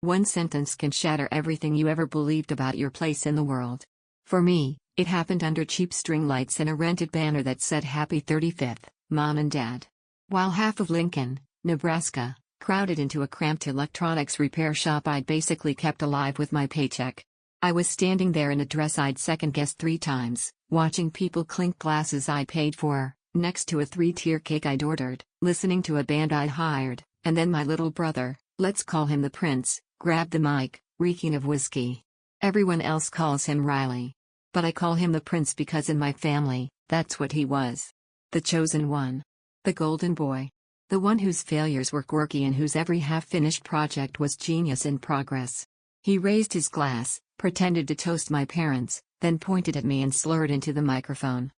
One sentence can shatter everything you ever believed about your place in the world. For me, it happened under cheap string lights and a rented banner that said Happy 35th, Mom and Dad. While half of Lincoln, Nebraska, crowded into a cramped electronics repair shop I'd basically kept alive with my paycheck. I was standing there in a dress I'd second-guessed 3 times, watching people clink glasses I paid for, next to a 3-tier cake I'd ordered, listening to a band I'd hired, and then my little brother, let's call him the Prince, grabbed the mic, reeking of whiskey. Everyone else calls him Riley. But I call him the Prince because in my family, that's what he was. The chosen one. The golden boy. The one whose failures were quirky and whose every half-finished project was genius in progress. He raised his glass, pretended to toast my parents, then pointed at me and slurred into the microphone.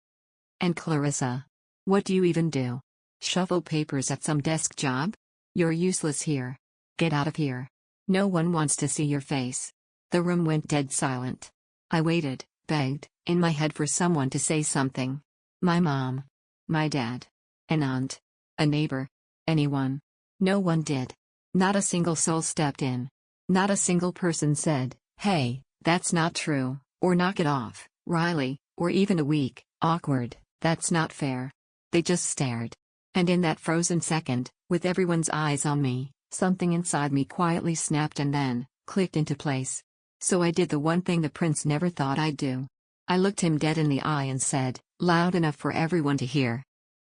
And Clarissa? What do you even do? Shuffle papers at some desk job? You're useless here. Get out of here. No one wants to see your face. The room went dead silent. I waited, begged, in my head for someone to say something. My mom. My dad. An aunt. A neighbor. Anyone. No one did. Not a single soul stepped in. Not a single person said, "Hey, that's not true," or "Knock it off, Riley," or even a weak, awkward, "That's not fair." They just stared. And in that frozen second, with everyone's eyes on me, something inside me quietly snapped and then clicked into place. So I did the one thing the Prince never thought I'd do. I looked him dead in the eye and said, loud enough for everyone to hear,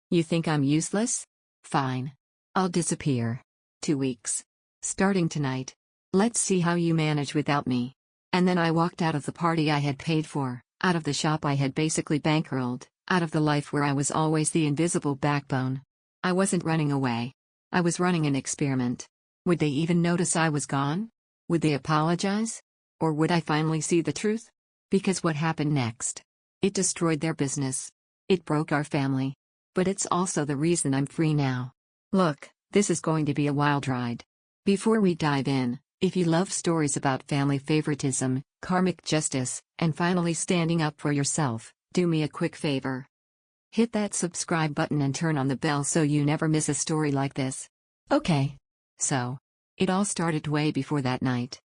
"You think I'm useless? Fine. I'll disappear. 2 weeks. Starting tonight. Let's see how you manage without me." And then I walked out of the party I had paid for, out of the shop I had basically bankrolled, out of the life where I was always the invisible backbone. I wasn't running away. I was running an experiment. Would they even notice I was gone? Would they apologize? Or would I finally see the truth? Because what happened next? It destroyed their business. It broke our family. But it's also the reason I'm free now. Look, this is going to be a wild ride. Before we dive in, if you love stories about family favoritism, karmic justice, and finally standing up for yourself, do me a quick favor. Hit that subscribe button and turn on the bell so you never miss a story like this. Okay. So, it all started way before that night.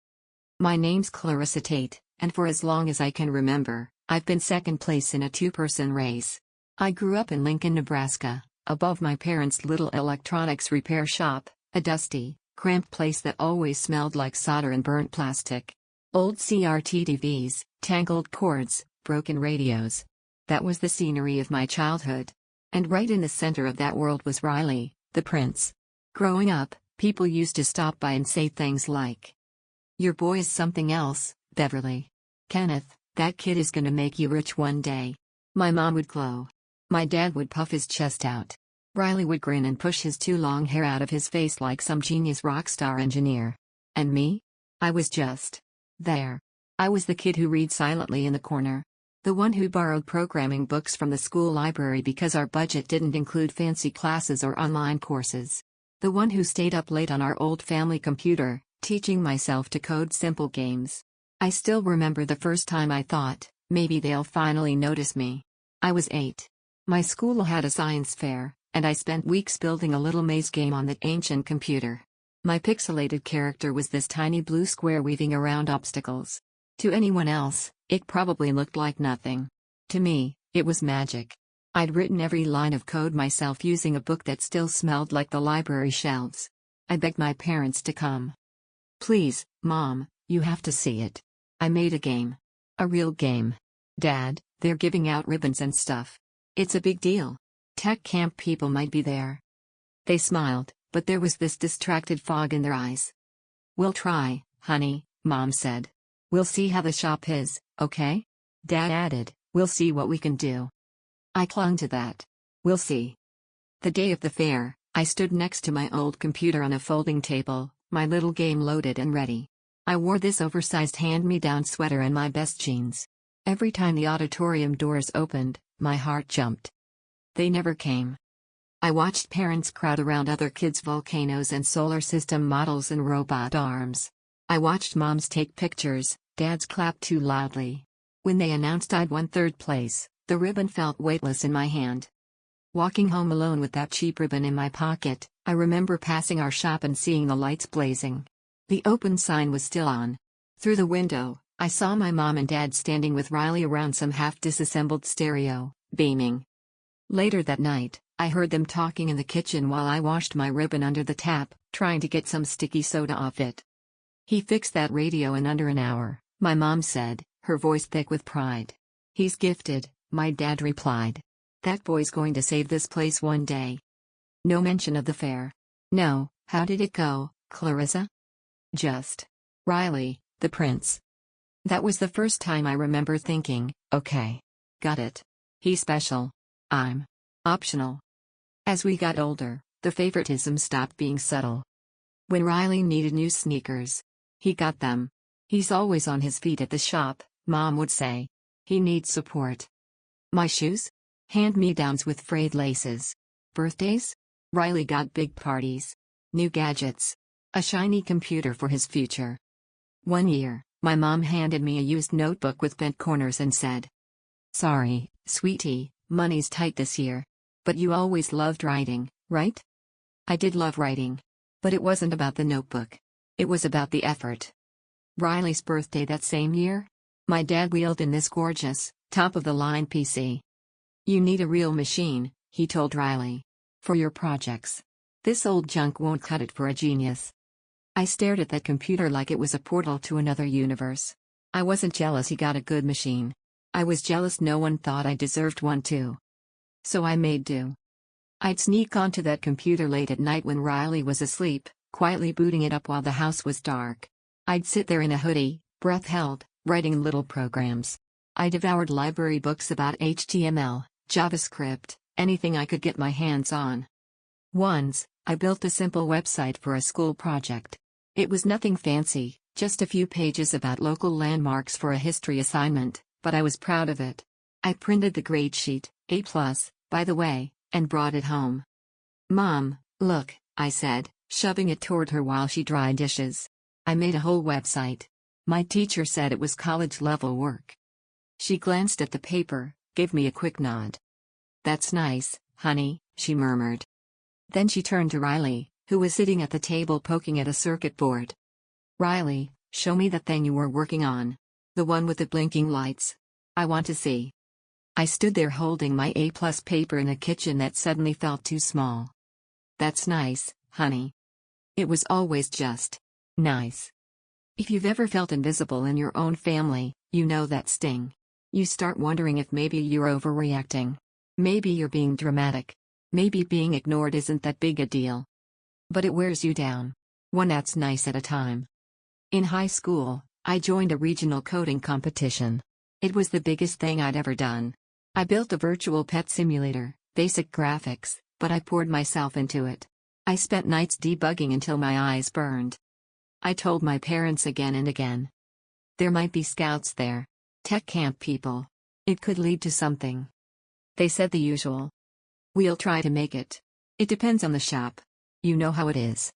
My name's Clarissa Tate, and for as long as I can remember, I've been second place in a 2-person race. I grew up in Lincoln, Nebraska, above my parents' little electronics repair shop, a dusty, cramped place that always smelled like solder and burnt plastic. Old CRT TVs, tangled cords, broken radios. That was the scenery of my childhood. And right in the center of that world was Riley, the Prince. Growing up, people used to stop by and say things like, "Your boy is something else, Beverly. Kenneth, that kid is gonna make you rich one day." My mom would glow. My dad would puff his chest out. Riley would grin and push his too long hair out of his face like some genius rock star engineer. And me? I was just there. I was the kid who read silently in the corner. The one who borrowed programming books from the school library because our budget didn't include fancy classes or online courses. The one who stayed up late on our old family computer, teaching myself to code simple games. I still remember the first time I thought, maybe they'll finally notice me. I was 8. My school had a science fair, and I spent weeks building a little maze game on that ancient computer. My pixelated character was this tiny blue square weaving around obstacles. To anyone else, it probably looked like nothing. To me, it was magic. I'd written every line of code myself using a book that still smelled like the library shelves. I begged my parents to come. "Please, Mom, you have to see it. I made a game. A real game. Dad, they're giving out ribbons and stuff. It's a big deal. Tech camp people might be there." They smiled, but there was this distracted fog in their eyes. "We'll try, honey," Mom said. "We'll see how the shop is, okay?" Dad added, "We'll see what we can do." I clung to that. "We'll see." The day of the fair, I stood next to my old computer on a folding table, my little game loaded and ready. I wore this oversized hand-me-down sweater and my best jeans. Every time the auditorium doors opened, my heart jumped. They never came. I watched parents crowd around other kids' volcanoes and solar system models and robot arms. I watched moms take pictures, dads clap too loudly. When they announced I'd won 3rd place, the ribbon felt weightless in my hand. Walking home alone with that cheap ribbon in my pocket, I remember passing our shop and seeing the lights blazing. The open sign was still on. Through the window, I saw my mom and dad standing with Riley around some half-disassembled stereo, beaming. Later that night, I heard them talking in the kitchen while I washed my ribbon under the tap, trying to get some sticky soda off it. "He fixed that radio in under an hour," my mom said, her voice thick with pride. "He's gifted," my dad replied. "That boy's going to save this place one day." No mention of the fair. No, how did it go, Clarissa? Just Riley, the prince. That was the first time I remember thinking, okay. Got it. He's special. I'm optional. As we got older, the favoritism stopped being subtle. When Riley needed new sneakers, he got them. "He's always on his feet at the shop," Mom would say. "He needs support." My shoes? Hand-me-downs with frayed laces. Birthdays? Riley got big parties. New gadgets. A shiny computer for his future. One year, my mom handed me a used notebook with bent corners and said, "Sorry, sweetie, money's tight this year. But you always loved writing, right?" I did love writing. But it wasn't about the notebook. It was about the effort. Riley's birthday that same year? My dad wheeled in this gorgeous, top-of-the-line PC. "You need a real machine," he told Riley. "For your projects. This old junk won't cut it for a genius." I stared at that computer like it was a portal to another universe. I wasn't jealous he got a good machine. I was jealous no one thought I deserved one too. So I made do. I'd sneak onto that computer late at night when Riley was asleep, quietly booting it up while the house was dark. I'd sit there in a hoodie, breath held, writing little programs. I devoured library books about HTML, JavaScript, anything I could get my hands on. Once, I built a simple website for a school project. It was nothing fancy, just a few pages about local landmarks for a history assignment, but I was proud of it. I printed the grade sheet, A+, by the way, and brought it home. "Mom, look," I said, shoving it toward her while she dried dishes. "I made a whole website. My teacher said it was college-level work." She glanced at the paper, gave me a quick nod. "That's nice, honey," she murmured. Then she turned to Riley, who was sitting at the table poking at a circuit board. "Riley, show me that thing you were working on. The one with the blinking lights. I want to see." I stood there holding my A+ paper in a kitchen that suddenly felt too small. "That's nice, honey." It was always just nice. If you've ever felt invisible in your own family, you know that sting. You start wondering if maybe you're overreacting. Maybe you're being dramatic. Maybe being ignored isn't that big a deal. But it wears you down. One that's nice at a time. In high school, I joined a regional coding competition. It was the biggest thing I'd ever done. I built a virtual pet simulator, basic graphics, but I poured myself into it. I spent nights debugging until my eyes burned. I told my parents again and again. There might be scouts there. Tech camp people. It could lead to something. They said the usual. "We'll try to make it. It depends on the shop. You know how it is."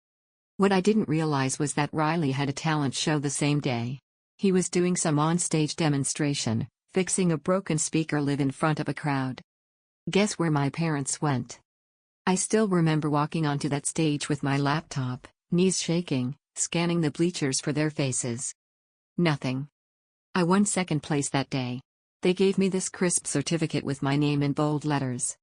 What I didn't realize was that Riley had a talent show the same day. He was doing some on-stage demonstration, fixing a broken speaker live in front of a crowd. Guess where my parents went? I still remember walking onto that stage with my laptop, knees shaking, scanning the bleachers for their faces. Nothing. I won second place that day. They gave me this crisp certificate with my name in bold letters.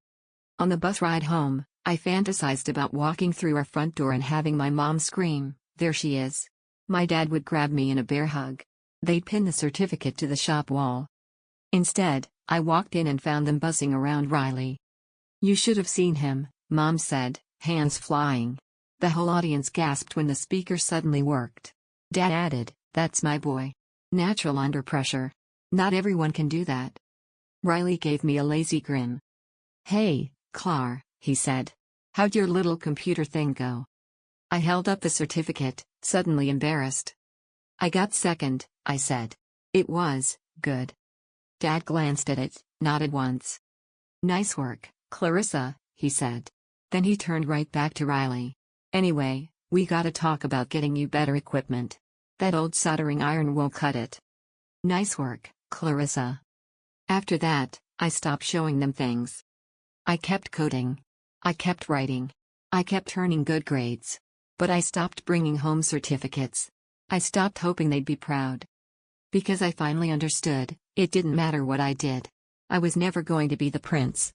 On the bus ride home, I fantasized about walking through our front door and having my mom scream, "There she is." My dad would grab me in a bear hug. They'd pin the certificate to the shop wall. Instead, I walked in and found them buzzing around Riley. "You should have seen him," Mom said, hands flying. The whole audience gasped when the speaker suddenly worked. Dad added, "That's my boy. Natural under pressure. Not everyone can do that." Riley gave me a lazy grin. "Hey, Clar," he said. "How'd your little computer thing go?" I held up the certificate, suddenly embarrassed. "I got second," I said. "It was good." Dad glanced at it, nodded once. "Nice work, Clarissa," he said. Then he turned right back to Riley. "Anyway, we gotta talk about getting you better equipment. That old soldering iron won't cut it." "Nice work, Clarissa." After that, I stopped showing them things. I kept coding. I kept writing. I kept earning good grades. But I stopped bringing home certificates. I stopped hoping they'd be proud. Because I finally understood, it didn't matter what I did. I was never going to be the prince.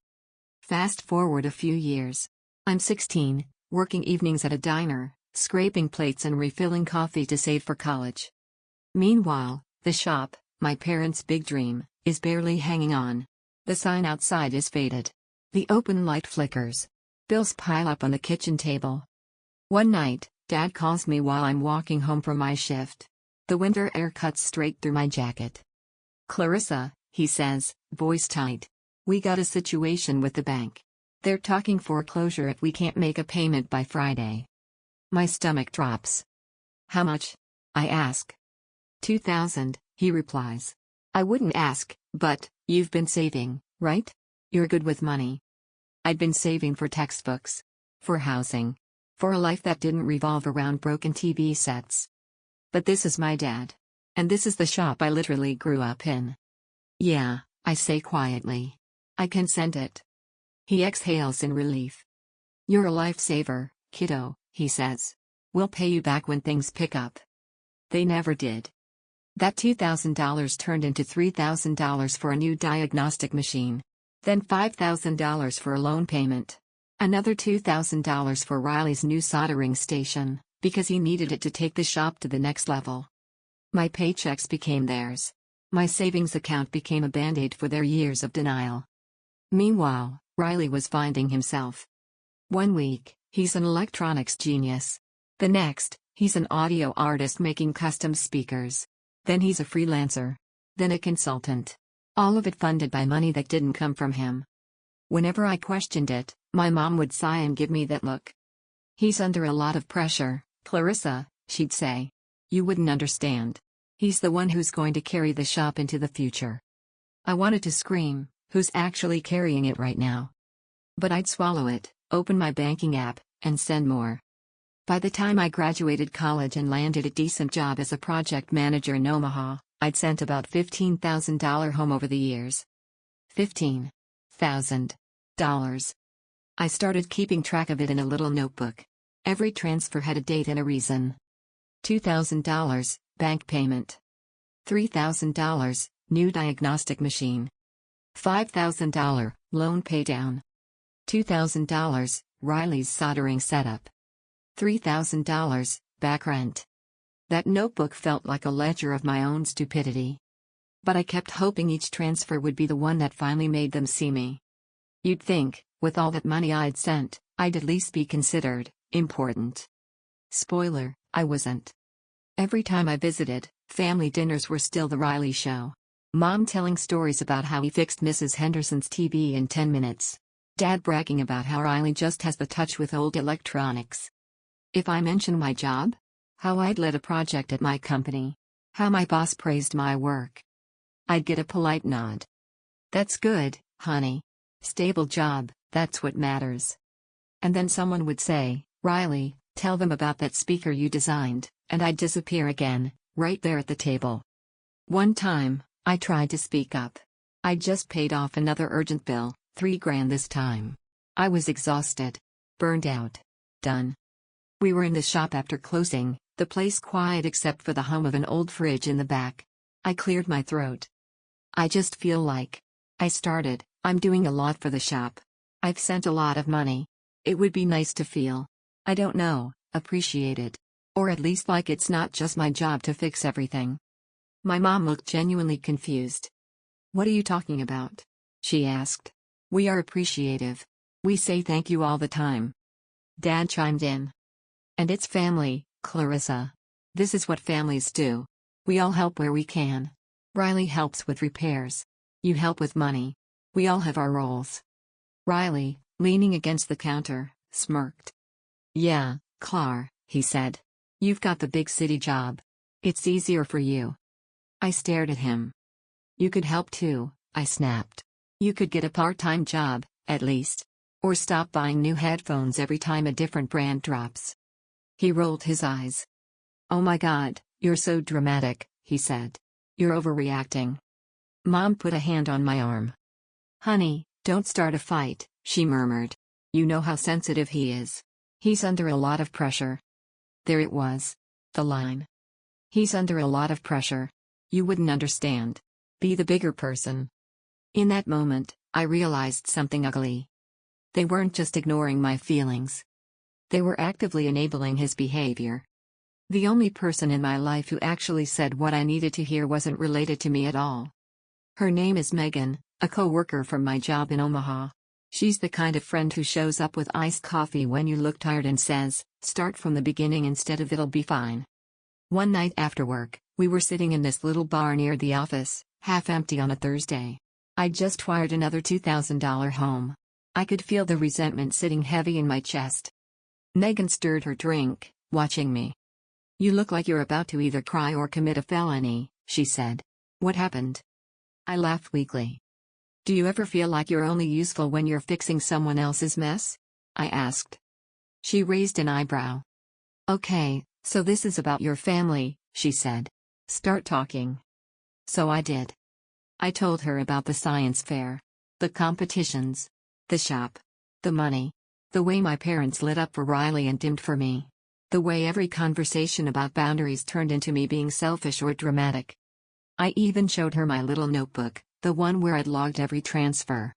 Fast forward a few years. I'm 16, working evenings at a diner, scraping plates and refilling coffee to save for college. Meanwhile, the shop, my parents' big dream, is barely hanging on. The sign outside is faded. The open light flickers. Bills pile up on the kitchen table. One night, Dad calls me while I'm walking home from my shift. The winter air cuts straight through my jacket. "Clarissa," he says, voice tight. "We got a situation with the bank. They're talking foreclosure if we can't make a payment by Friday." My stomach drops. "How much?" I ask. "2,000, he replies. "I wouldn't ask, but you've been saving, right? You're good with money." I'd been saving for textbooks. For housing. For a life that didn't revolve around broken TV sets. But this is my dad. And this is the shop I literally grew up in. "Yeah," I say quietly. "I can send it." He exhales in relief. "You're a lifesaver, kiddo," he says. "We'll pay you back when things pick up." They never did. That $2,000 turned into $3,000 for a new diagnostic machine. Then $5,000 for a loan payment. Another $2,000 for Riley's new soldering station, because he needed it to take the shop to the next level. My paychecks became theirs. My savings account became a band-aid for their years of denial. Meanwhile, Riley was finding himself. One week, he's an electronics genius. The next, he's an audio artist making custom speakers. Then he's a freelancer. Then a consultant. All of it funded by money that didn't come from him. Whenever I questioned it, my mom would sigh and give me that look. "He's under a lot of pressure, Clarissa," she'd say. "You wouldn't understand. He's the one who's going to carry the shop into the future." I wanted to scream, "Who's actually carrying it right now?" But I'd swallow it, open my banking app, and send more. By the time I graduated college and landed a decent job as a project manager in Omaha, I'd sent about $15,000 home over the years. $15,000. I started keeping track of it in a little notebook. Every transfer had a date and a reason. $2,000, bank payment. $3,000, new diagnostic machine. $5,000, loan paydown. $2,000, Riley's soldering setup. $3,000, back rent. That notebook felt like a ledger of my own stupidity. But I kept hoping each transfer would be the one that finally made them see me. You'd think, with all that money I'd sent, I'd at least be considered important. Spoiler, I wasn't. Every time I visited, family dinners were still the Riley show. Mom telling stories about how he fixed Mrs. Henderson's TV in 10 minutes. Dad bragging about how Riley just has the touch with old electronics. If I mention my job, how I'd led a project at my company, how my boss praised my work, I'd get a polite nod. "That's good, honey. Stable job, that's what matters." And then someone would say, "Riley, tell them about that speaker you designed," and I'd disappear again, right there at the table. One time, I tried to speak up. I'd just paid off another urgent bill, $3,000 this time. I was exhausted. Burned out. Done. We were in the shop after closing, the place quiet except for the hum of an old fridge in the back. I cleared my throat. "I just feel like," I started, "I'm doing a lot for the shop. I've sent a lot of money. It would be nice to feel, I don't know, appreciated. Or at least like it's not just my job to fix everything." My mom looked genuinely confused. "What are you talking about?" she asked. "We are appreciative. We say thank you all the time." Dad chimed in. "And it's family, Clarissa. This is what families do. We all help where we can. Riley helps with repairs. You help with money. We all have our roles." Riley, leaning against the counter, smirked. "Yeah, Clar," he said. "You've got the big city job. It's easier for you." I stared at him. "You could help too," I snapped. "You could get a part-time job, at least. Or stop buying new headphones every time a different brand drops." He rolled his eyes. "Oh my God, you're so dramatic," he said. "You're overreacting." Mom put a hand on my arm. "Honey, don't start a fight," she murmured. "You know how sensitive he is. He's under a lot of pressure." There it was. The line. He's under a lot of pressure. You wouldn't understand. Be the bigger person. In that moment, I realized something ugly. They weren't just ignoring my feelings. They were actively enabling his behavior. The only person in my life who actually said what I needed to hear wasn't related to me at all. Her name is Megan, a co-worker from my job in Omaha. She's the kind of friend who shows up with iced coffee when you look tired and says, "Start from the beginning instead of 'it'll be fine." One night after work, we were sitting in this little bar near the office, half empty on a Thursday. I'd just wired another $2,000 home. I could feel the resentment sitting heavy in my chest. Megan stirred her drink, watching me. "You look like you're about to either cry or commit a felony," she said. "What happened?" I laughed weakly. "Do you ever feel like you're only useful when you're fixing someone else's mess?" I asked. She raised an eyebrow. "Okay, so this is about your family," she said. "Start talking." So I did. I told her about the science fair, the competitions, the shop, the money, the way my parents lit up for Riley and dimmed for me, the way every conversation about boundaries turned into me being selfish or dramatic. I even showed her my little notebook, the one where I'd logged every transfer.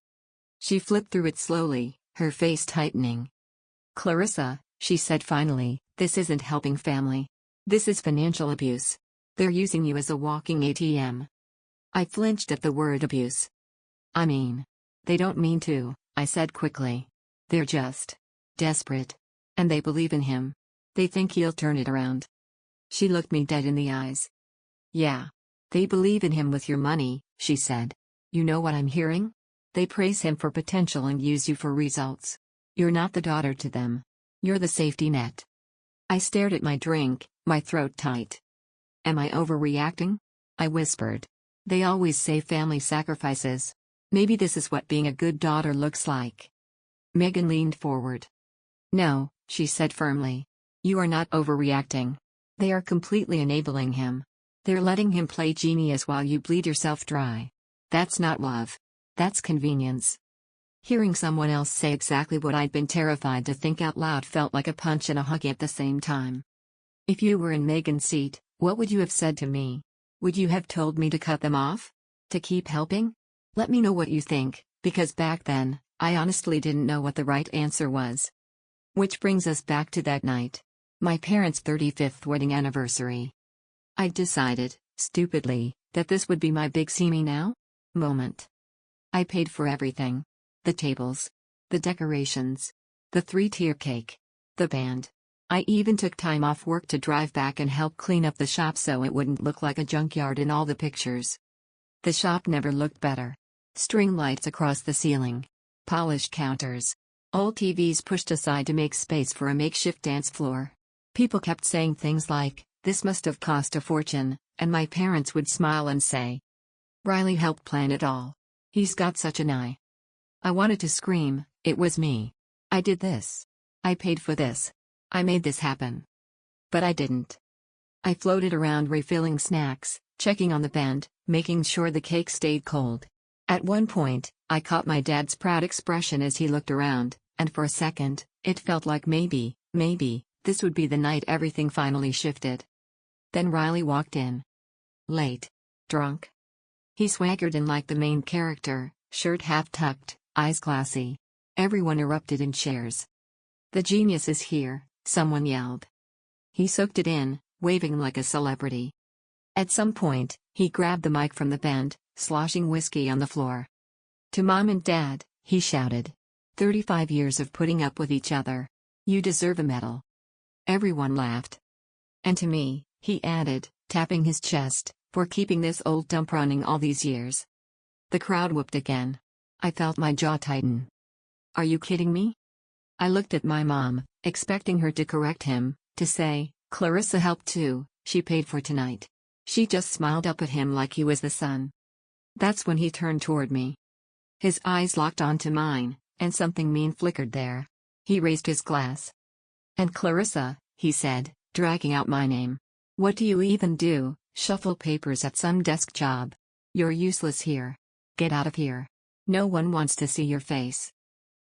She flipped through it slowly, her face tightening. "Clarissa," she said finally, "this isn't helping family. This is financial abuse. They're using you as a walking ATM." I flinched at the word abuse. "I mean, they don't mean to," I said quickly. "They're just desperate. And they believe in him. They think he'll turn it around." She looked me dead in the eyes. "Yeah. They believe in him with your money," she said. "You know what I'm hearing? They praise him for potential and use you for results. You're not the daughter to them. You're the safety net." I stared at my drink, my throat tight. "Am I overreacting?" I whispered. "They always say family sacrifices. Maybe this is what being a good daughter looks like." Megan leaned forward. "No," she said firmly. "You are not overreacting. They are completely enabling him. They're letting him play genius while you bleed yourself dry. That's not love. That's convenience." Hearing someone else say exactly what I'd been terrified to think out loud felt like a punch and a hug at the same time. "If you were in Megan's seat, what would you have said to me? Would you have told me to cut them off? To keep helping? Let me know what you think, because back then, I honestly didn't know what the right answer was." Which brings us back to that night. My parents' 35th wedding anniversary. I'd decided, stupidly, that this would be my big "see me now" moment. I paid for everything. The tables. The decorations. The 3-tier cake. The band. I even took time off work to drive back and help clean up the shop so it wouldn't look like a junkyard in all the pictures. The shop never looked better. String lights across the ceiling. Polished counters. Old TVs pushed aside to make space for a makeshift dance floor. People kept saying things like, "This must have cost a fortune," and my parents would smile and say, "Riley helped plan it all. He's got such an eye." I wanted to scream, "It was me. I did this. I paid for this. I made this happen." But I didn't. I floated around refilling snacks, checking on the band, making sure the cake stayed cold. At one point, I caught my dad's proud expression as he looked around, and for a second, it felt like maybe, this would be the night everything finally shifted. Then Riley walked in. Late. Drunk. He swaggered in like the main character, shirt half tucked, eyes glassy. Everyone erupted in cheers. "The genius is here," someone yelled. He soaked it in, waving like a celebrity. At some point, he grabbed the mic from the band, sloshing whiskey on the floor. "To Mom and Dad," he shouted. 35 years of putting up with each other. You deserve a medal." Everyone laughed. "And to me," he added, tapping his chest, "for keeping this old dump running all these years." The crowd whooped again. I felt my jaw tighten. "Are you kidding me?" I looked at my mom, expecting her to correct him, to say, "Clarissa helped too, she paid for tonight." She just smiled up at him like he was the sun. That's when he turned toward me. His eyes locked onto mine, and something mean flickered there. He raised his glass. "And Clarissa," he said, dragging out my name. "What do you even do, shuffle papers at some desk job? You're useless here. Get out of here. No one wants to see your face."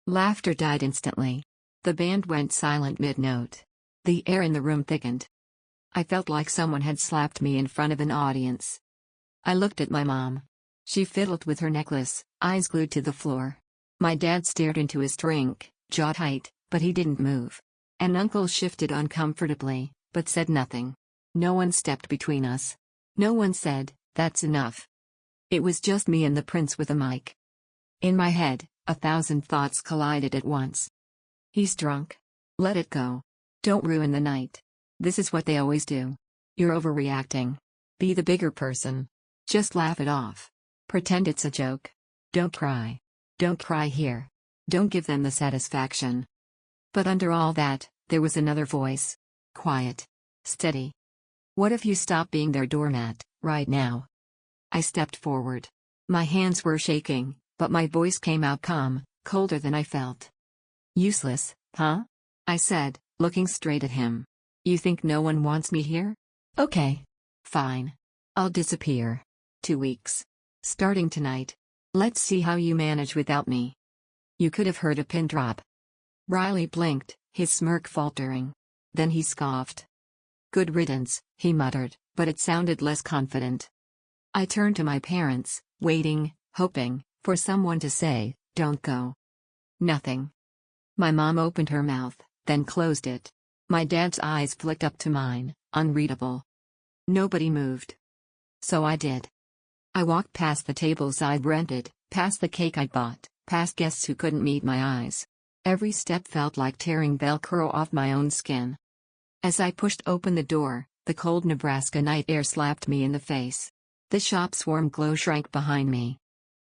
Laughter died instantly. The band went silent mid-note. The air in the room thickened. I felt like someone had slapped me in front of an audience. I looked at my mom. She fiddled with her necklace, eyes glued to the floor. My dad stared into his drink, jaw tight, but he didn't move. And Uncle shifted uncomfortably, but said nothing. No one stepped between us. No one said, "That's enough." It was just me and the prince with a mic. In my head, 1,000 thoughts collided at once. He's drunk. Let it go. Don't ruin the night. This is what they always do. You're overreacting. Be the bigger person. Just laugh it off. Pretend it's a joke. Don't cry. Don't cry here. Don't give them the satisfaction. But under all that, there was another voice. Quiet. Steady. What if you stop being their doormat, right now? I stepped forward. My hands were shaking, but my voice came out calm, colder than I felt. Useless, huh? I said, looking straight at him. You think no one wants me here? Okay. Fine. I'll disappear. 2 weeks. Starting tonight. Let's see how you manage without me. You could have heard a pin drop. Riley blinked, his smirk faltering. Then he scoffed. Good riddance, he muttered, but it sounded less confident. I turned to my parents, waiting, hoping, for someone to say, "Don't go." Nothing. My mom opened her mouth, then closed it. My dad's eyes flicked up to mine, unreadable. Nobody moved. So I did. I walked past the tables I'd rented, past the cake I'd bought, past guests who couldn't meet my eyes. Every step felt like tearing Velcro off my own skin. As I pushed open the door, the cold Nebraska night air slapped me in the face. The shop's warm glow shrank behind me.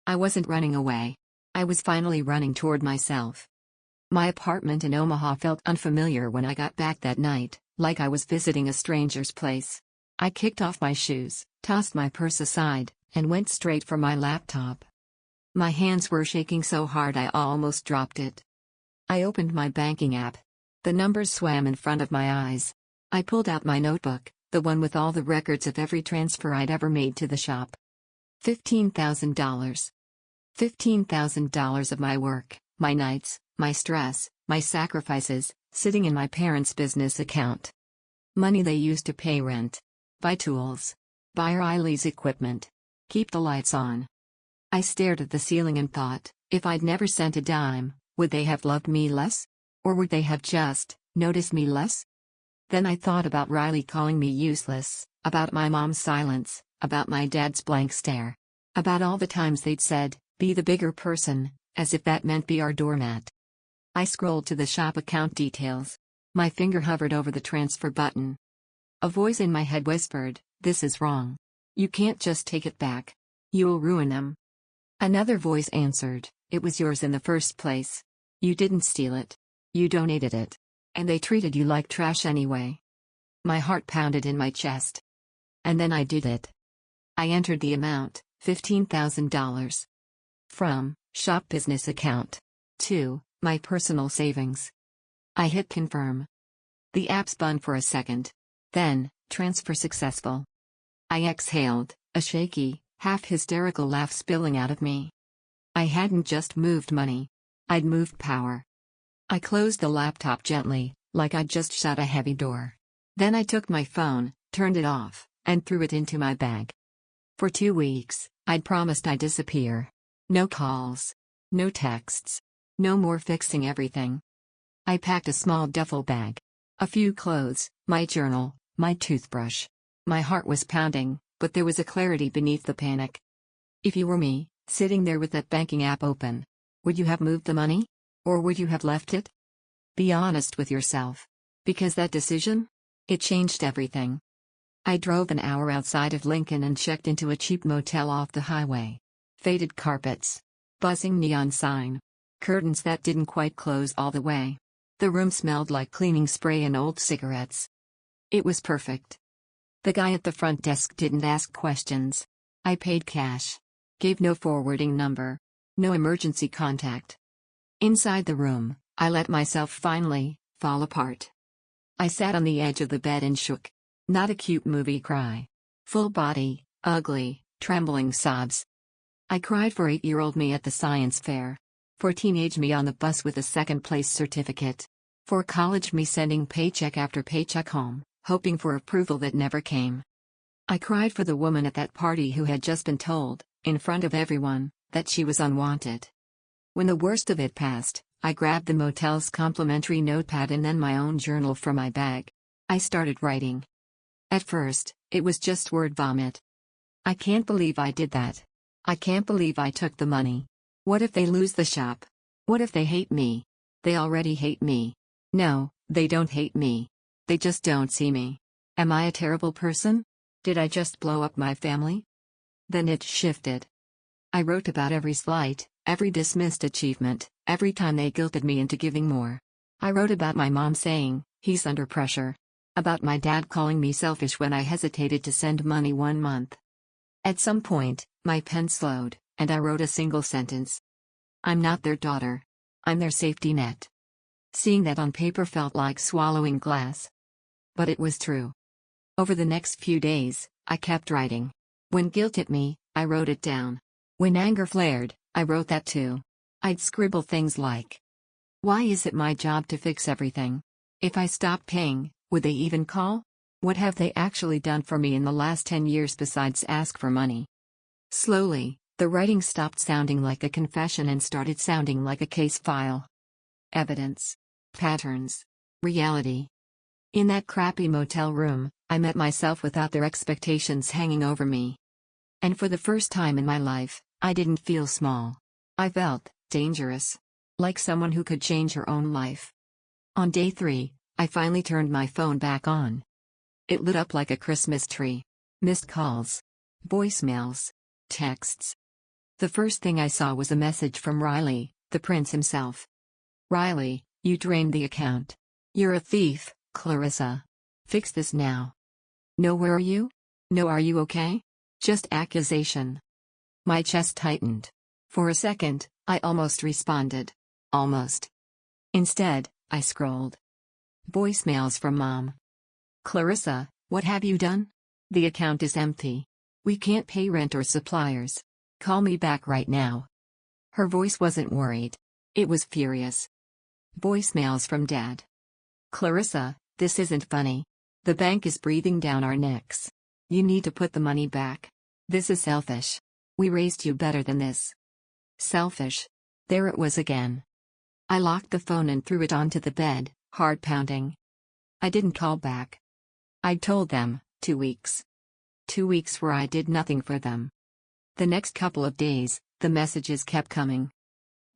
I wasn't running away. I was finally running toward myself. My apartment in Omaha felt unfamiliar when I got back that night, like I was visiting a stranger's place. I kicked off my shoes, tossed my purse aside, and went straight for my laptop. My hands were shaking so hard I almost dropped it. I opened my banking app. The numbers swam in front of my eyes. I pulled out my notebook, the one with all the records of every transfer I'd ever made to the shop. $15,000. $15,000 of my work, my nights, my stress, my sacrifices, sitting in my parents' business account. Money they used to pay rent, buy tools, buy Riley's equipment, keep the lights on. I stared at the ceiling and thought, if I'd never sent a dime, would they have loved me less? Or would they have just noticed me less? Then I thought about Riley calling me useless, about my mom's silence, about my dad's blank stare. About all the times they'd said, "Be the bigger person," as if that meant be our doormat. I scrolled to the shop account details. My finger hovered over the transfer button. A voice in my head whispered, "This is wrong. You can't just take it back. You'll ruin them." Another voice answered, "It was yours in the first place. You didn't steal it. You donated it. And they treated you like trash anyway." My heart pounded in my chest. And then I did it. I entered the amount, $15,000. From shop business account to my personal savings. I hit confirm. The app spun for a second. Then, transfer successful. I exhaled, a shaky, half-hysterical laugh spilling out of me. I hadn't just moved money. I'd moved power. I closed the laptop gently, like I'd just shut a heavy door. Then I took my phone, turned it off, and threw it into my bag. For 2 weeks, I'd promised I'd disappear. No calls. No texts. No more fixing everything. I packed a small duffel bag. A few clothes, my journal, my toothbrush. My heart was pounding, but there was a clarity beneath the panic. If you were me, sitting there with that banking app open, would you have moved the money? Or would you have left it? Be honest with yourself. Because that decision? It changed everything. I drove an hour outside of Lincoln and checked into a cheap motel off the highway. Faded carpets. Buzzing neon sign. Curtains that didn't quite close all the way. The room smelled like cleaning spray and old cigarettes. It was perfect. The guy at the front desk didn't ask questions. I paid cash. Gave no forwarding number. No emergency contact. Inside the room, I let myself finally fall apart. I sat on the edge of the bed and shook. Not a cute movie cry. Full body, ugly, trembling sobs. I cried for 8-year-old me at the science fair. For teenage me on the bus with a second-place certificate. For college me sending paycheck after paycheck home, hoping for approval that never came. I cried for the woman at that party who had just been told, in front of everyone, that she was unwanted. When the worst of it passed, I grabbed the motel's complimentary notepad and then my own journal from my bag. I started writing. At first, it was just word vomit. I can't believe I did that. I can't believe I took the money. What if they lose the shop? What if they hate me? They already hate me. No, they don't hate me. They just don't see me. Am I a terrible person? Did I just blow up my family? Then it shifted. I wrote about every slight, every dismissed achievement, every time they guilted me into giving more. I wrote about my mom saying, "He's under pressure." About my dad calling me selfish when I hesitated to send money 1 month. At some point, my pen slowed, and I wrote a single sentence. I'm not their daughter. I'm their safety net. Seeing that on paper felt like swallowing glass. But it was true. Over the next few days, I kept writing. When guilt hit me, I wrote it down. When anger flared, I wrote that too. I'd scribble things like, "Why is it my job to fix everything? If I stopped paying, would they even call? What have they actually done for me in the last 10 years besides ask for money?" Slowly, the writing stopped sounding like a confession and started sounding like a case file. Evidence. Patterns. Reality. In that crappy motel room, I met myself without their expectations hanging over me. And for the first time in my life, I didn't feel small. I felt dangerous. Like someone who could change her own life. On day 3, I finally turned my phone back on. It lit up like a Christmas tree. Missed calls. Voicemails. Texts. The first thing I saw was a message from Riley, the prince himself. "Riley, you drained the account. You're a thief, Clarissa. Fix this now." No, where are you? No, are you okay? Just accusation. My chest tightened. For a second, I almost responded. Almost. Instead, I scrolled. Voicemails from Mom. "Clarissa, what have you done? The account is empty. We can't pay rent or suppliers. Call me back right now." Her voice wasn't worried. It was furious. Voicemails from Dad. "Clarissa, this isn't funny. The bank is breathing down our necks. You need to put the money back. This is selfish. We raised you better than this." Selfish. There it was again. I locked the phone and threw it onto the bed, heart pounding. I didn't call back. I'd told them, 2 weeks. 2 weeks where I did nothing for them. The next couple of days, the messages kept coming.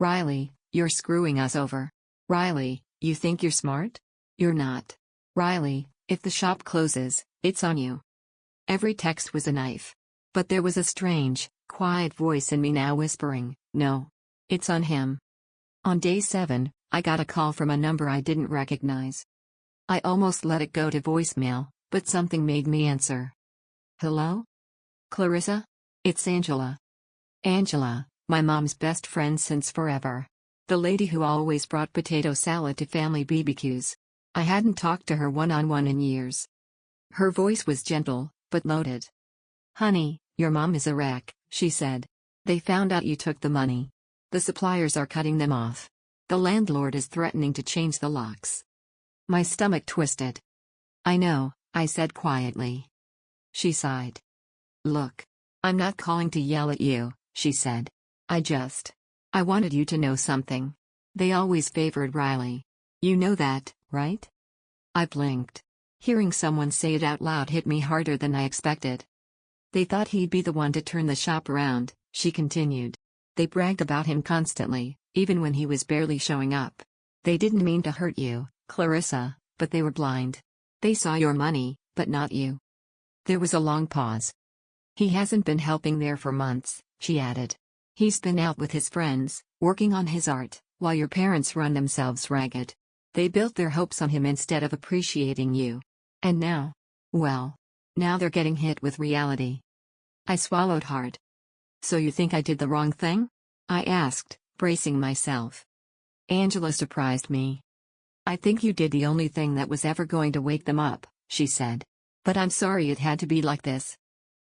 "Riley, you're screwing us over. Riley, you think you're smart? You're not. Riley, if the shop closes, it's on you." Every text was a knife. But there was a strange, quiet voice in me now whispering, "No. It's on him." On day 7, I got a call from a number I didn't recognize. I almost let it go to voicemail, but something made me answer. "Hello? Clarissa? It's Angela." Angela, my mom's best friend since forever. The lady who always brought potato salad to family BBQs. I hadn't talked to her one-on-one in years. Her voice was gentle, but loaded. "Honey, your mom is a wreck," she said. "They found out you took the money. The suppliers are cutting them off. The landlord is threatening to change the locks." My stomach twisted. "I know," I said quietly. She sighed. "Look. I'm not calling to yell at you," she said. I wanted you to know something. They always favored Riley. You know that, right?" I blinked. Hearing someone say it out loud hit me harder than I expected. "They thought he'd be the one to turn the shop around," she continued. "They bragged about him constantly, even when he was barely showing up. They didn't mean to hurt you, Clarissa, but they were blind. They saw your money, but not you." There was a long pause. "He hasn't been helping there for months," she added. "He's been out with his friends, working on his art, while your parents run themselves ragged. They built their hopes on him instead of appreciating you. And now? Well, now they're getting hit with reality." I swallowed hard. "So you think I did the wrong thing?" I asked, bracing myself. Angela surprised me. "I think you did the only thing that was ever going to wake them up," she said. "But I'm sorry it had to be like this."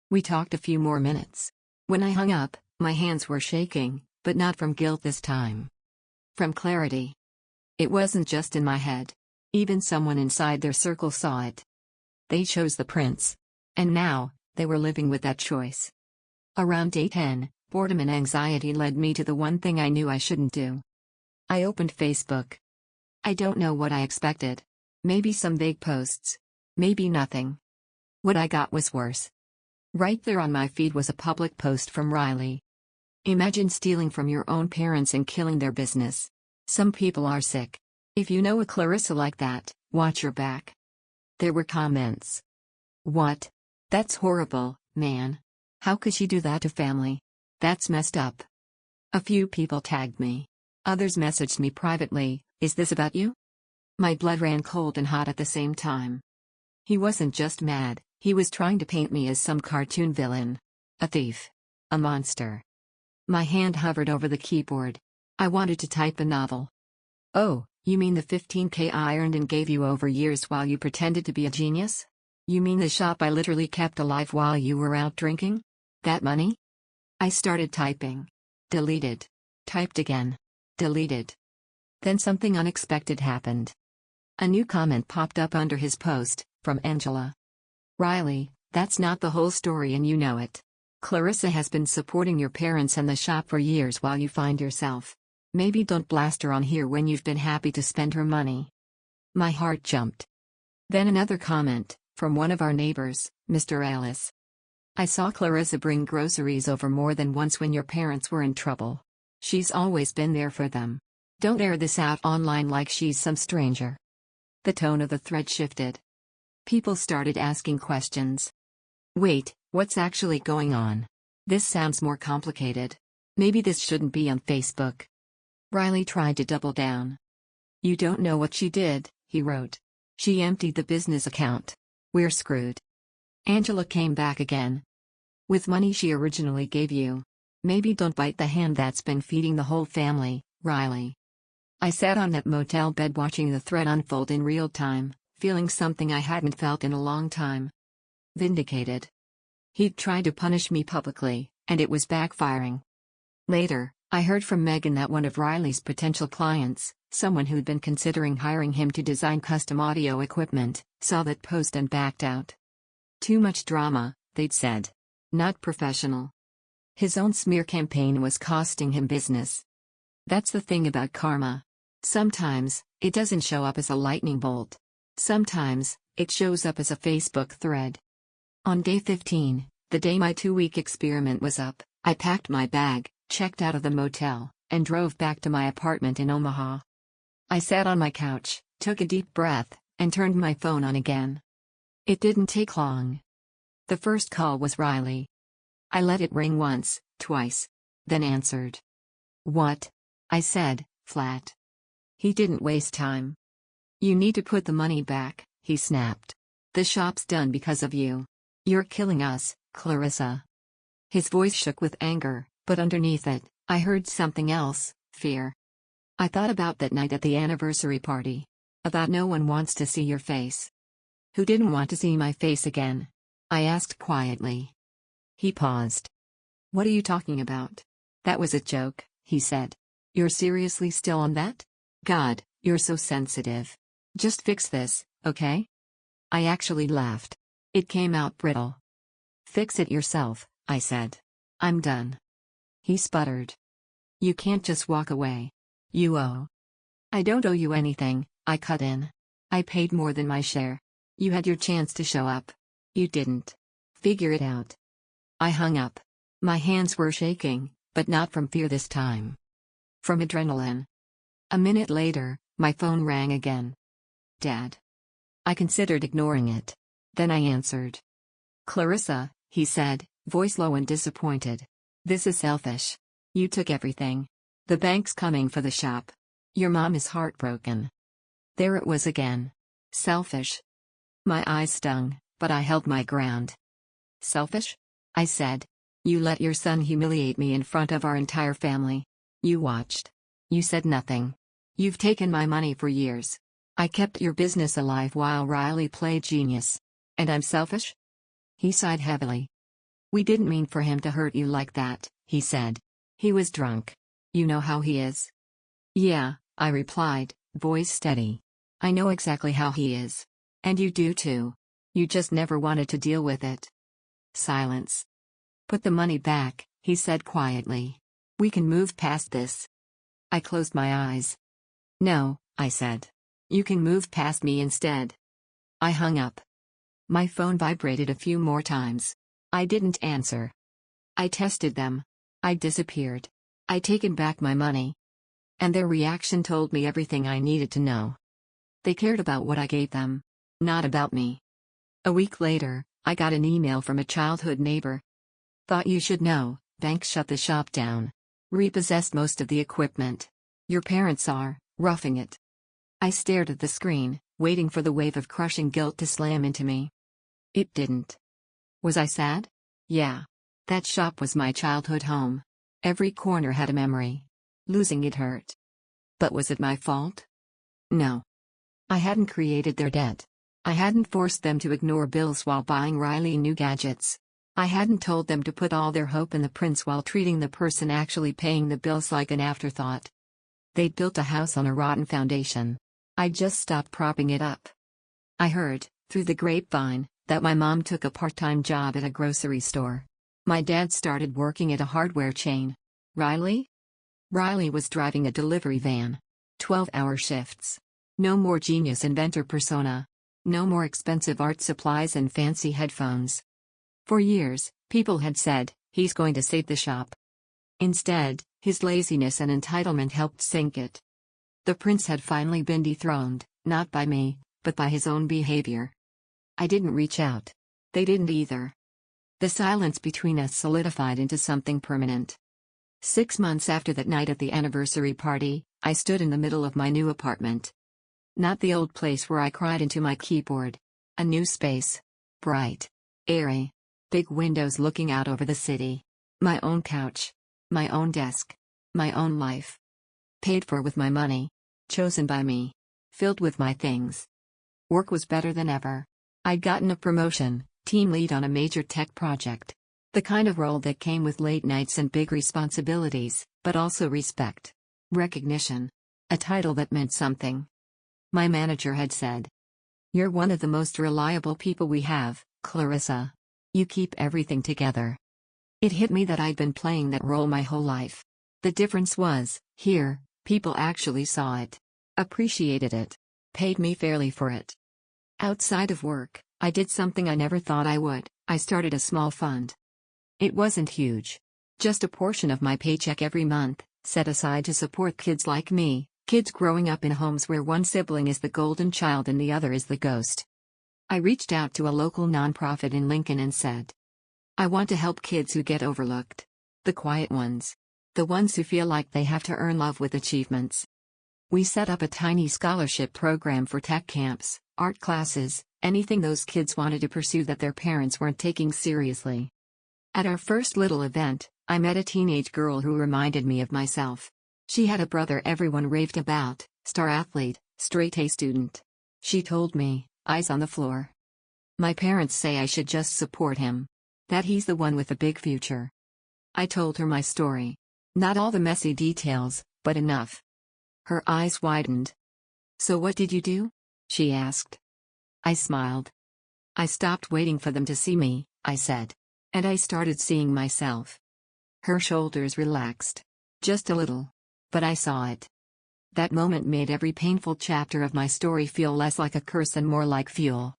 We talked a few more minutes. When I hung up, my hands were shaking, but not from guilt this time. From clarity. It wasn't just in my head. Even someone inside their circle saw it. They chose the prince. And now, they were living with that choice. Around day 10, boredom and anxiety led me to the one thing I knew I shouldn't do. I opened Facebook. I don't know what I expected. Maybe some vague posts. Maybe nothing. What I got was worse. Right there on my feed was a public post from Riley. Imagine stealing from your own parents and killing their business. Some people are sick. If you know a Clarissa like that, watch your back. There were comments. What? That's horrible, man. How could she do that to family? That's messed up. A few people tagged me. Others messaged me privately, is this about you? My blood ran cold and hot at the same time. He wasn't just mad, he was trying to paint me as some cartoon villain. A thief. A monster. My hand hovered over the keyboard. I wanted to type a novel. Oh, you mean the $15K I earned and gave you over years while you pretended to be a genius? You mean the shop I literally kept alive while you were out drinking? That money? I started typing. Deleted. Typed again. Deleted. Then something unexpected happened. A new comment popped up under his post, from Angela. Riley, that's not the whole story and you know it. Clarissa has been supporting your parents and the shop for years while you find yourself. Maybe don't blast her on here when you've been happy to spend her money. My heart jumped. Then another comment, from one of our neighbors, Mr. Ellis. I saw Clarissa bring groceries over more than once when your parents were in trouble. She's always been there for them. Don't air this out online like she's some stranger. The tone of the thread shifted. People started asking questions. Wait, what's actually going on? This sounds more complicated. Maybe this shouldn't be on Facebook. Riley tried to double down. You don't know what she did, he wrote. She emptied the business account. We're screwed. Angela came back again. With money she originally gave you. Maybe don't bite the hand that's been feeding the whole family, Riley. I sat on that motel bed watching the thread unfold in real time, feeling something I hadn't felt in a long time. Vindicated. He'd tried to punish me publicly, and it was backfiring. Later, I heard from Megan that one of Riley's potential clients, someone who'd been considering hiring him to design custom audio equipment, saw that post and backed out. Too much drama, they'd said. Not professional. His own smear campaign was costing him business. That's the thing about karma. Sometimes, it doesn't show up as a lightning bolt. Sometimes, it shows up as a Facebook thread. On day 15, the day my 2-week experiment was up, I packed my bag, checked out of the motel, and drove back to my apartment in Omaha. I sat on my couch, took a deep breath, and turned my phone on again. It didn't take long. The first call was Riley. I let it ring once, twice. Then answered. What? I said, flat. He didn't waste time. You need to put the money back, he snapped. The shop's done because of you. You're killing us, Clarissa. His voice shook with anger, but underneath it, I heard something else, fear. I thought about that night at the anniversary party. About no one wants to see your face. Who didn't want to see my face again? I asked quietly. He paused. What are you talking about? That was a joke, he said. You're seriously still on that? God, you're so sensitive. Just fix this, okay? I actually laughed. It came out brittle. Fix it yourself, I said. I'm done. He sputtered. You can't just walk away. You owe. I don't owe you anything, I cut in. I paid more than my share. You had your chance to show up. You didn't. Figure it out. I hung up. My hands were shaking, but not from fear this time. From adrenaline. A minute later, my phone rang again. Dad. I considered ignoring it. Then I answered. Clarissa, he said, voice low and disappointed. This is selfish. You took everything. The bank's coming for the shop. Your mom is heartbroken. There it was again. Selfish. My eyes stung, but I held my ground. Selfish? I said. You let your son humiliate me in front of our entire family. You watched. You said nothing. You've taken my money for years. I kept your business alive while Riley played genius. And I'm selfish? He sighed heavily. We didn't mean for him to hurt you like that, he said. He was drunk. You know how he is? Yeah, I replied, voice steady. I know exactly how he is. And you do too. You just never wanted to deal with it. Silence. Put the money back, he said quietly. We can move past this. I closed my eyes. No, I said. You can move past me instead. I hung up. My phone vibrated a few more times. I didn't answer. I tested them. I disappeared. I'd taken back my money. And their reaction told me everything I needed to know. They cared about what I gave them, not about me. A week later, I got an email from a childhood neighbor. Thought you should know, bank shut the shop down. Repossessed most of the equipment. Your parents are roughing it. I stared at the screen, waiting for the wave of crushing guilt to slam into me. It didn't. Was I sad? Yeah. That shop was my childhood home. Every corner had a memory. Losing it hurt. But was it my fault? No. I hadn't created their debt. I hadn't forced them to ignore bills while buying Riley new gadgets. I hadn't told them to put all their hope in the prince while treating the person actually paying the bills like an afterthought. They'd built a house on a rotten foundation. I just stopped propping it up. I heard, through the grapevine, that my mom took a part-time job at a grocery store. My dad started working at a hardware chain. Riley? Riley was driving a delivery van. 12-hour shifts. No more genius inventor persona. No more expensive art supplies and fancy headphones. For years, people had said, he's going to save the shop. Instead, his laziness and entitlement helped sink it. The prince had finally been dethroned, not by me, but by his own behavior. I didn't reach out. They didn't either. The silence between us solidified into something permanent. 6 months after that night at the anniversary party, I stood in the middle of my new apartment. Not the old place where I cried into my keyboard. A new space. Bright. Airy. Big windows looking out over the city. My own couch. My own desk. My own life. Paid for with my money. Chosen by me. Filled with my things. Work was better than ever. I'd gotten a promotion, team lead on a major tech project. The kind of role that came with late nights and big responsibilities, but also respect. Recognition. A title that meant something. My manager had said. You're one of the most reliable people we have, Clarissa. You keep everything together. It hit me that I'd been playing that role my whole life. The difference was, here, people actually saw it. Appreciated it. Paid me fairly for it. Outside of work, I did something I never thought I would. I started a small fund. It wasn't huge. Just a portion of my paycheck every month, set aside to support kids like me, kids growing up in homes where one sibling is the golden child and the other is the ghost. I reached out to a local nonprofit in Lincoln and said, I want to help kids who get overlooked. The quiet ones. The ones who feel like they have to earn love with achievements. We set up a tiny scholarship program for tech camps, art classes, anything those kids wanted to pursue that their parents weren't taking seriously. At our first little event, I met a teenage girl who reminded me of myself. She had a brother everyone raved about, star athlete, straight-A student. She told me, eyes on the floor. My parents say I should just support him. That he's the one with a big future. I told her my story. Not all the messy details, but enough. Her eyes widened. So what did you do? She asked. I smiled. I stopped waiting for them to see me, I said. And I started seeing myself. Her shoulders relaxed. Just a little. But I saw it. That moment made every painful chapter of my story feel less like a curse and more like fuel.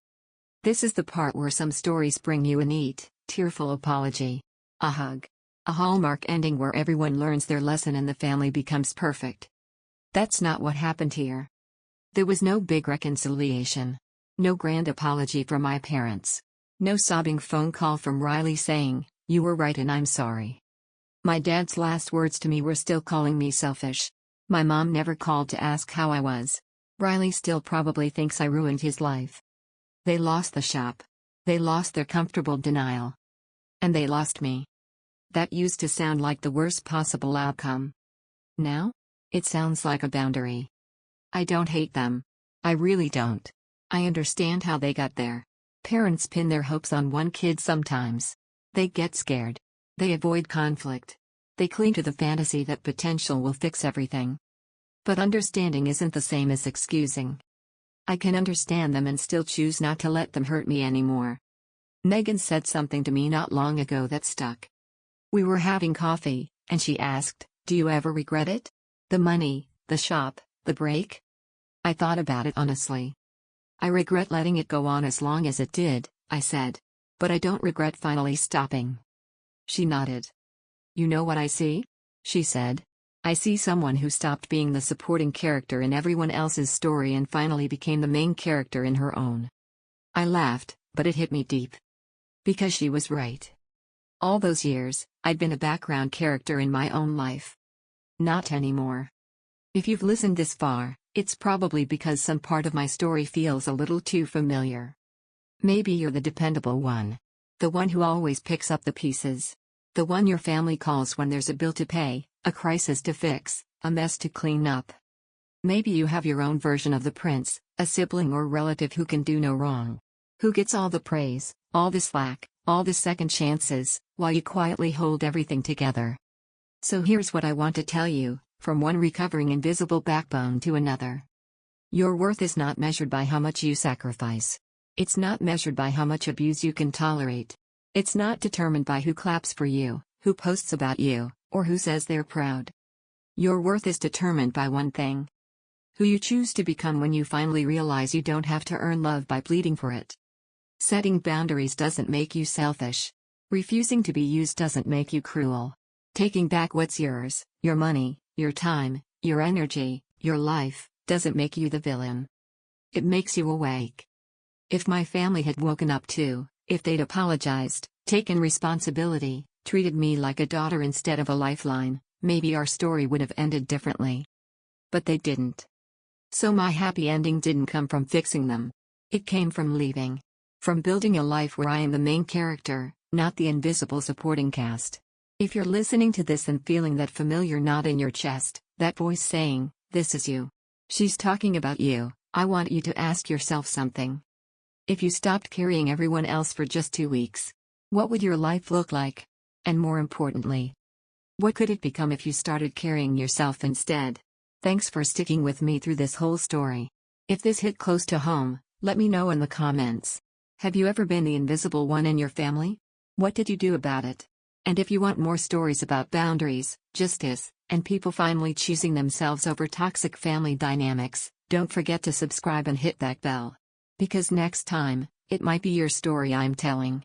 This is the part where some stories bring you a neat, tearful apology. A hug. A hallmark ending where everyone learns their lesson and the family becomes perfect. That's not what happened here. There was no big reconciliation. No grand apology from my parents. No sobbing phone call from Riley saying, you were right and I'm sorry. My dad's last words to me were still calling me selfish. My mom never called to ask how I was. Riley still probably thinks I ruined his life. They lost the shop. They lost their comfortable denial. And they lost me. That used to sound like the worst possible outcome. Now? It sounds like a boundary. I don't hate them. I really don't. I understand how they got there. Parents pin their hopes on one kid sometimes. They get scared. They avoid conflict. They cling to the fantasy that potential will fix everything. But understanding isn't the same as excusing. I can understand them and still choose not to let them hurt me anymore. Megan said something to me not long ago that stuck. We were having coffee, and she asked, "Do you ever regret it? The money, the shop, the break?" I thought about it honestly. "I regret letting it go on as long as it did," I said. "But I don't regret finally stopping." She nodded. "You know what I see?" she said. "I see someone who stopped being the supporting character in everyone else's story and finally became the main character in her own." I laughed, but it hit me deep. Because she was right. All those years, I'd been a background character in my own life. Not anymore. If you've listened this far, it's probably because some part of my story feels a little too familiar. Maybe you're the dependable one. The one who always picks up the pieces. The one your family calls when there's a bill to pay, a crisis to fix, a mess to clean up. Maybe you have your own version of the prince, a sibling or relative who can do no wrong. Who gets all the praise, all the slack, all the second chances, while you quietly hold everything together. So here's what I want to tell you, from one recovering invisible backbone to another. Your worth is not measured by how much you sacrifice. It's not measured by how much abuse you can tolerate. It's not determined by who claps for you, who posts about you, or who says they're proud. Your worth is determined by one thing: who you choose to become when you finally realize you don't have to earn love by bleeding for it. Setting boundaries doesn't make you selfish. Refusing to be used doesn't make you cruel. Taking back what's yours, your money, your time, your energy, your life, doesn't make you the villain. It makes you awake. If my family had woken up too, if they'd apologized, taken responsibility, treated me like a daughter instead of a lifeline, maybe our story would have ended differently. But they didn't. So my happy ending didn't come from fixing them. It came from leaving. From building a life where I am the main character, not the invisible supporting cast. If you're listening to this and feeling that familiar knot in your chest, that voice saying, "This is you. She's talking about you," I want you to ask yourself something. If you stopped carrying everyone else for just 2 weeks, what would your life look like? And more importantly, what could it become if you started carrying yourself instead? Thanks for sticking with me through this whole story. If this hit close to home, let me know in the comments. Have you ever been the invisible one in your family? What did you do about it? And if you want more stories about boundaries, justice, and people finally choosing themselves over toxic family dynamics, don't forget to subscribe and hit that bell. Because next time, it might be your story I'm telling.